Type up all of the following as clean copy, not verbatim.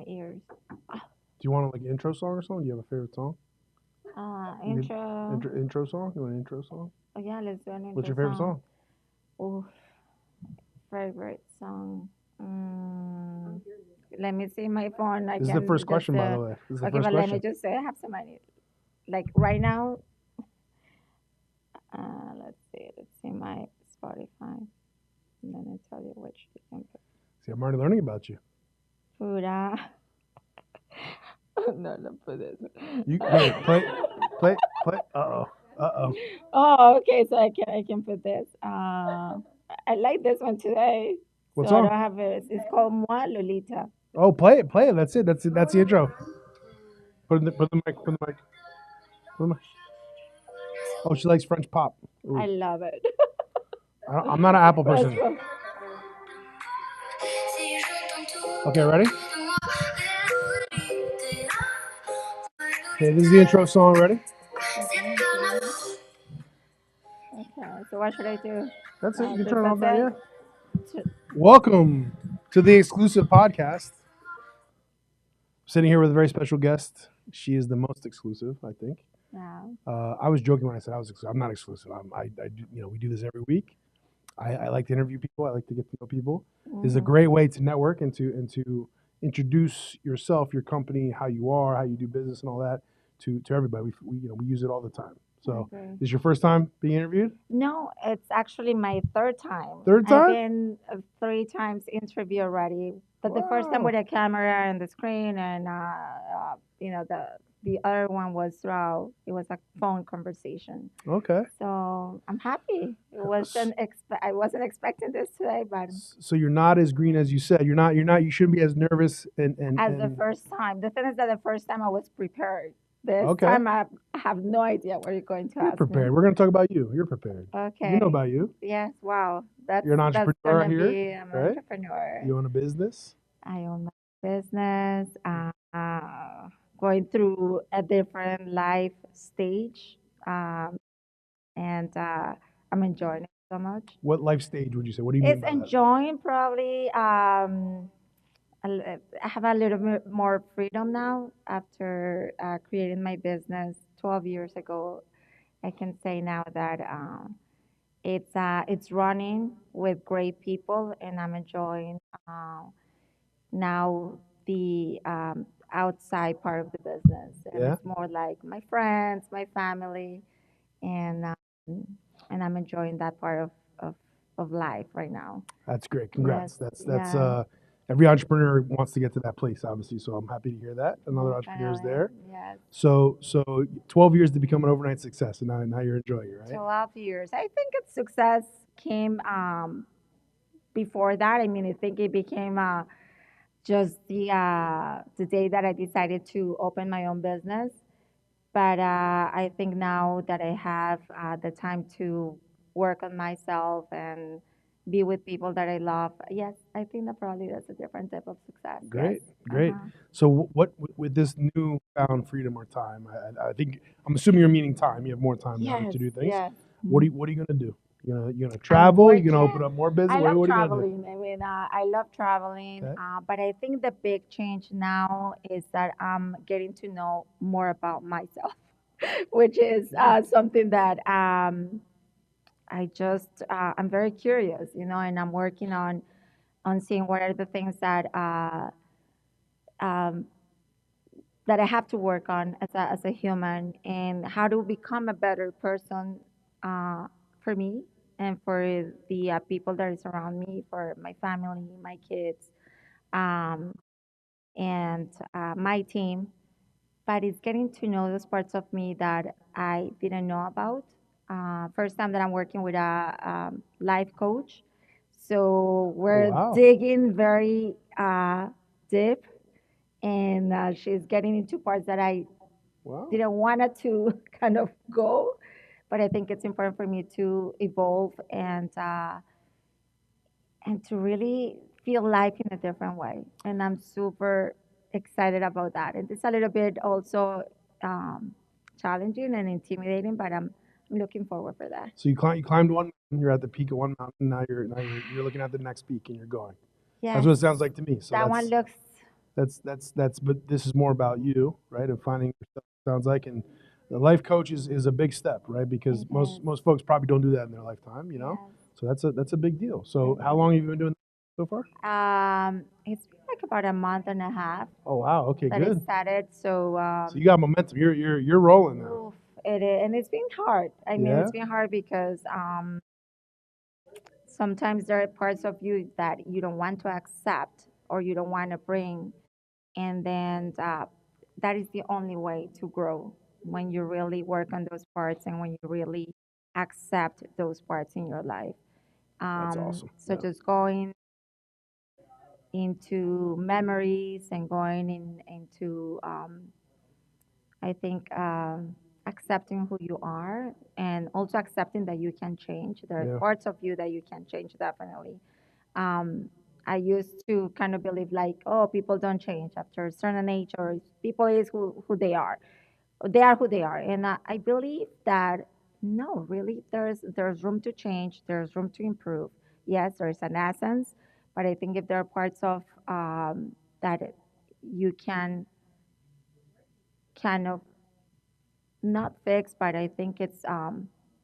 ears. Do you want like an intro song or something? Do you have a favorite song? Intro. Intro song? You want an intro song? Oh yeah, let's do an What's intro your favorite song. song? Oh, favorite song. Mm, let me see my phone. I This is the can first just question, by the way. This is the okay, first but let me question. just say I have some money. Like right now, let's see my Spotify, and then I tell you which you can See, I'm already learning about you. put. No, no, put this. You here? Play. Uh oh. Oh, okay. So I can put this. I like this one today. What So I don't song? have it. It's called Moi Lolita. Oh, play it. Play it. That's it. That's it. That's the intro. Put the mic. Put the mic. Put the mic. Oh, she likes French pop. I Ooh. love it. I'm not an Apple First person. one. Okay, ready? Okay, this is the intro song. Ready? Okay. So what should I do? That's it. You can This turn it that's off now. it. Yeah. Welcome to the exclusive podcast. Sitting here with a very special guest. She is the most exclusive, I think. Yeah. I was joking when I said I was exclusive. I'm not exclusive. We do this every week. I like to interview people. I like to get to know people. This is a great way to network and to introduce yourself, your company, how you are, how you do business, and all that to everybody. We use it all the time. So, Okay. this is your first time being interviewed? No, it's actually my third time. Third I've time? been three times interviewed already, but the first time Wow. with a camera and the screen, and the other one was through. It was a phone conversation. Okay. So I'm happy. I wasn't expecting this today, but So you're not as green as you said. You're not. You shouldn't be as nervous as the and first time, the thing is that the first time I was prepared. This okay. time I have no idea what you're going to You're ask me. prepared. We're gonna talk about you. You're prepared. You know Okay. about you. Yes. Wow. That's You're an that's entrepreneur gonna here, be. I'm an right? entrepreneur. You own a business. I own my business. Going through a different life stage, um, and I'm enjoying it so much. What life stage would you say? What do you mean It's by that? enjoying probably. I have a little bit more freedom now after creating my business 12 years ago. I can say now that it's running with great people, and I'm enjoying uh, now the outside part of the business, and Yeah, it's more like my friends, my family, and I'm enjoying that part of life right now. that's great. Yes, Congrats. That's yeah, every entrepreneur wants to get to that place, obviously. So I'm happy to hear that. Another entrepreneur is definitely, there. yes. So 12 years to become an overnight success, and now you're enjoying it, right? 12 years. I think its success came before that. I mean, I think it became just the day that I decided to open my own business. But I think now that I have the time to work on myself and be with people that I love, yes, I think that probably that's a different type of success. Yes. Great, great. Uh-huh. So what with this newfound freedom or time? I think I'm assuming you're meaning time. You have more time now Yes, to do things. yes. What are you gonna do? You gonna I'm travel? You gonna open working. up more business? I love What are you gonna do? traveling. I mean, I love traveling. Okay. But I think the big change now is that I'm getting to know more about myself, which is something that I'm very curious, and I'm working on seeing what are the things um, that I have to work on as a human, and how to become a better person for me and for the people that is around me, for my family, my kids, um, and my team. But it's getting to know those parts of me that I didn't know about. First time that I'm working with a life coach. So Oh we're wow. digging very deep, and she's getting into parts that I Wow. didn't want it to kind of go. But I think it's important for me to evolve and to really feel life in a different way. And I'm super excited about that. And it's a little bit also um, challenging and intimidating, but I'm looking forward for that. So you climbed one mountain, you're at the peak of one mountain, now you're looking at the next peak and you're going. That's Yes, what it sounds like to me. So that one looks that's. But this is more about you, right? And finding yourself. Sounds like, and the life coach is a big step, right? Because It is. most folks probably don't do that in their lifetime, you know. Yes. So that's a big deal. So It how long have you been doing that so far? It's been like about a month and a half Oh wow. Okay, that it good. started. So So you got momentum. You're rolling now. oof, it is, and it's been hard. I mean, Yeah. it's been hard because sometimes there are parts of you that you don't want to accept or you don't want to bring, and then that is the only way to grow when you really work on those parts and when you really accept those parts in your life. That's awesome. So Yeah. just going into memories and going into I think accepting who you are and also accepting that you can change. There are Yeah. parts of you that you can change definitely. Um, I used to kind of believe like, oh, people don't change after a certain age, or people is who they are. They are who they are, and I believe that no, really, there's room to change. There's room to improve. Yes, there's an essence, but I think if there are parts of that you can kind of not fix, but I think it's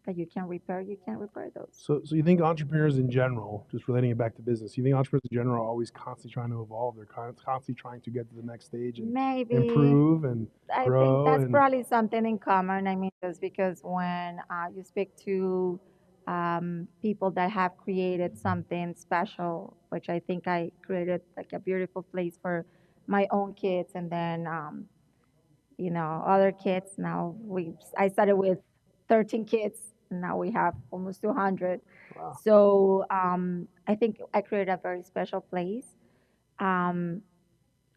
that you can repair. You can repair those. So you think entrepreneurs in general, just relating it back to business, you think entrepreneurs in general are always constantly trying to evolve? They're constantly trying to get to the next stage and Maybe improve and I think grow that's and probably something in common. I mean, just because when you speak to people that have created something special, which I think I created like a beautiful place for my own kids, and then other kids. Now I started with 13 kids, and now we have almost 200. wow. So I think I created a very special place. Um,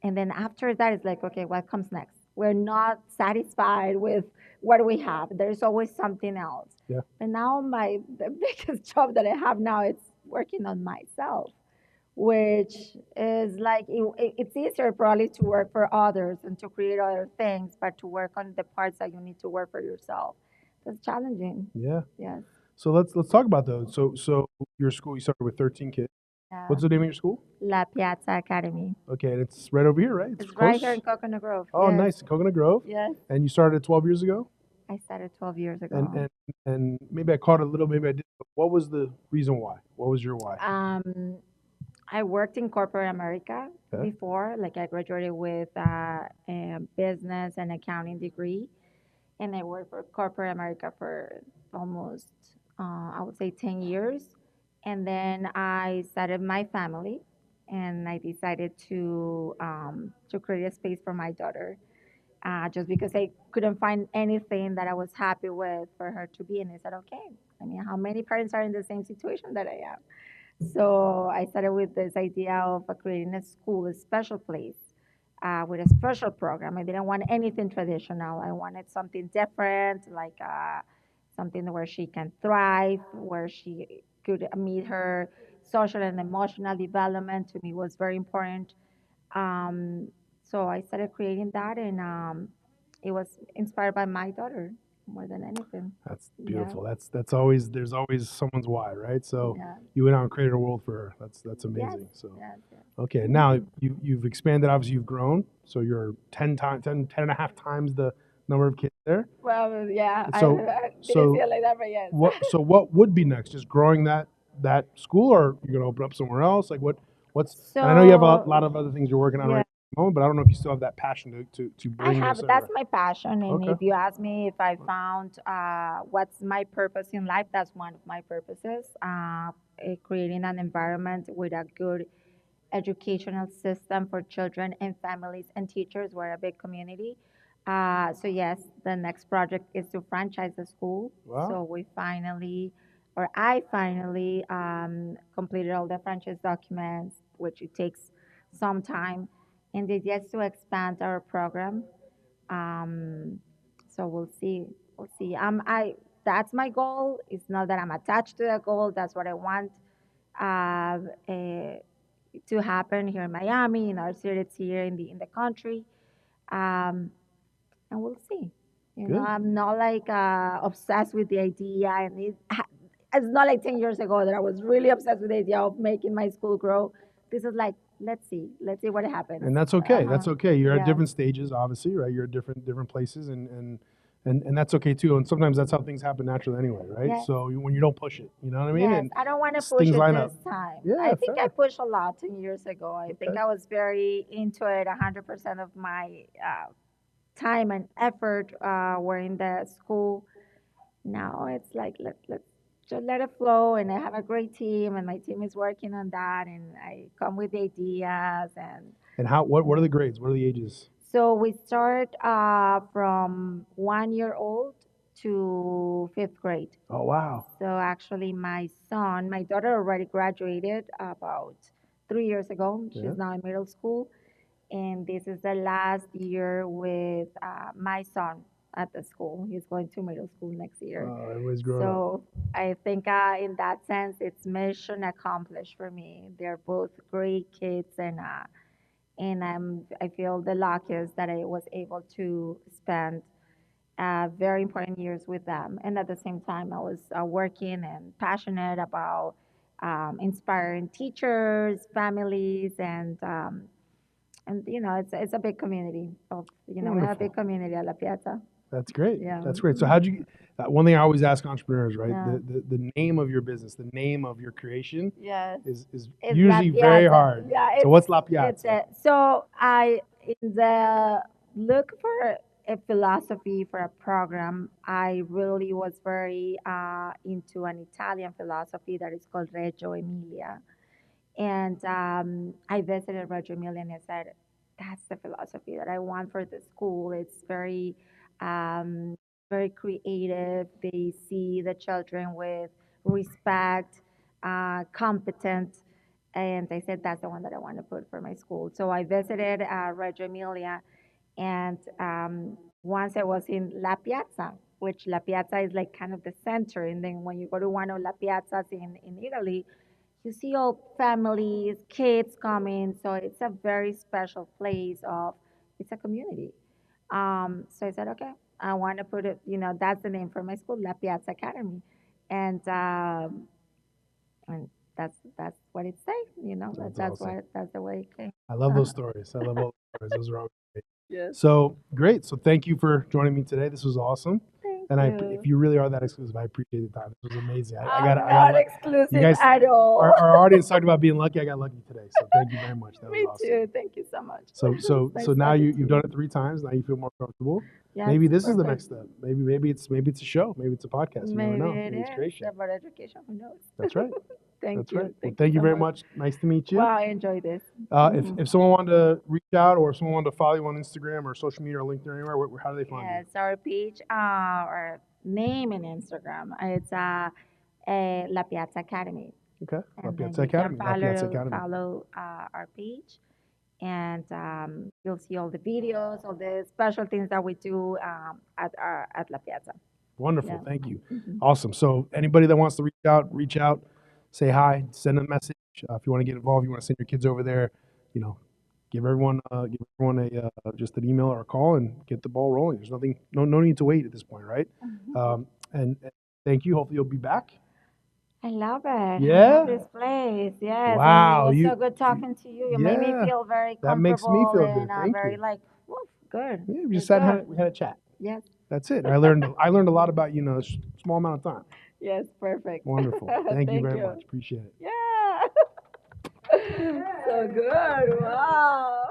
and then after that, it's like, okay, what comes next? We're not satisfied with what we have. There's always something else. Yeah. And now the biggest job that I have now is working on myself, which is like it's easier probably to work for others and to create other things, but to work on the parts that you need to work for yourself. That's challenging. Yeah. Yes. So let's talk about those. So your school, you started with 13 kids. Yeah. What's the name of your school? La Piazza Academy. Okay, and it's right over here, right? It's It's right here in close. Coconut Grove. Oh, Yes. nice. Coconut Grove. Yes. And you started 12 years ago? I started 12 years And ago. and and maybe I caught it a little, maybe I did. But what was the reason why? What was your why? Um, I worked in corporate America Okay. before. Like I graduated with a business and accounting degree, and I worked for corporate America for almost, I would say, 10 years. And then I started my family, and I decided to create a space for my daughter, just because I couldn't find anything that I was happy with for her to be. And I said, okay. I mean, how many parents are in the same situation that I am? So I started with this idea of creating a school, a special place with a special program. I didn't want anything traditional. I wanted something different, like something where she can thrive, where she could meet her social and emotional development. To me, was very important. Um, so I started creating that, and it was inspired by my daughter more than anything. That's Yeah, beautiful. That's always there's always someone's why, right? So yeah, you went out and created a world for her. That's yes, amazing. So yes, yes. okay, now you've expanded. Obviously, you've grown. So you're 10 and a half times the number of kids there. Well, yeah, So I didn't see so it like that, but yes. what would be next? Just growing that school, or you're gonna open up somewhere else? Like what's? And I know you have a So, lot of other things you're working on yeah, right at the moment, but I don't know if you still have that passion to I bring have, this that's everywhere. my passion. And Okay. if you ask me if I found what's my purpose in life, that's one of my purposes. Creating an environment with a good educational system for children and families and teachers. We're a big community. So yes, the next project is to franchise the school. Wow. So I finally completed all the franchise documents, which it takes some time, and it is to expand our program. Um, so we'll see. We'll see. That's my goal. It's not that I'm attached to the goal. That's what I want. Uh, to happen here in Miami, in our cities here in the country, um, and we'll see. Good. I'm not like obsessed with the idea, and it's not like 10 years ago that I was really obsessed with the idea of making my school grow. This is like let's see what happens. And that's okay. Uh-huh. That's okay. You're at Yeah. different stages, obviously, right? You're at different places, and that's okay too. And sometimes that's how things happen naturally, anyway, right? Yes. So when you don't push it, you know what I mean, Yes, and I don't want to push things it line this up. time. Yeah, I think I fair. pushed a lot 10 years ago. I think Okay. I was very into it. 100% of my time and effort were in the school. Now it's like let's just let it flow, and I have a great team, and my team is working on that, and I come with ideas, and And how? What are the grades? What are the ages? so we start from 1 year old to fifth grade. Oh wow. So actually, my daughter already graduated about 3 years ago. Yeah. She's now in middle school, and this is the last year with my son at the school. He's going to middle school next year. Oh, everybody's growing up. So I think in that sense, it's mission accomplished for me. They're both great kids, and I feel the luckiest that I was able to spend very important years with them. And at the same time, I was working and passionate about inspiring teachers, families, and it's a big community of we have a big Wonderful. community at La Piazza. That's great. Yeah. That's great. So how'd you? One thing I always ask entrepreneurs, right? Yeah. The name of your business, the name of your creation, Yes. is It's La usually very Piazza. hard. Yeah, So what's La it's Piazza? so I in the look for a philosophy for a program. I really was very into an Italian philosophy that is called Reggio Emilia. And I visited Reggio Emilia and I said, that's the philosophy that I want for the school. It's um, very creative. They see the children with respect, competent. And I said, that's the one that I want to put for my school. So I visited Reggio Emilia. And once I was in La Piazza, which La Piazza is like kind of the center. And then when you go to one of La Piazzas in Italy, you see all families, kids coming. So it's a very special place of, it's a community. So I said, okay, I want to put it, that's the name for my school, La Piazza Academy. And that's what it says, That's awesome. that's the way it came. I love those stories. I love all those stories. Those are always great. Yes. So great. So thank you for joining me today. This was awesome. Thank And you. if you really are that exclusive, I appreciate the time. This was amazing. I'm not you exclusive guys, at all. our audience talked about being lucky. I got lucky today. So thank you very much. That was Me awesome. too. Thank you so much. So now you've done it 3 times. Now you feel more comfortable. Yes, Maybe this is the perfect. next step. Maybe it's a show. Maybe it's a podcast. You never Maybe know. it Maybe it's is creation. about education. Who knows? That's right. Thank That's you. right. Well, Thank thank you so very much. Nice to meet you. Wow, I enjoy this. If someone wanted to reach out or if someone wanted to follow you on Instagram or social media or LinkedIn or anywhere, how do they find Yes, our page, our name in Instagram, it's La Piazza Academy. you? Okay. La And then Piazza you can Academy. La Piazza Academy. follow our page, and you'll see all the videos, all the special things that we do at La Piazza. Wonderful. Yeah. Thank you. Mhm. Awesome. So anybody that wants to reach out, say hi, send a message. If you want to get involved, you want to send your kids over there, you know, give everyone just an email or a call and get the ball rolling. There's no need to wait at this point, right? Mhm. And thank you. Hopefully you'll be back. I love it. I Yeah? love this place. Yes, and Wow. it was You, so good talking to you. You made me yeah, feel very that makes me comfortable feel and good. Thank very you. like, woof, good. Yeah, we It's just good. we had a chat. Yes, That's it. I learned a lot about you in a small amount of time. yes, perfect. Wonderful. Thank you Thank very you. much. Appreciate it. Yeah. So good. Wow.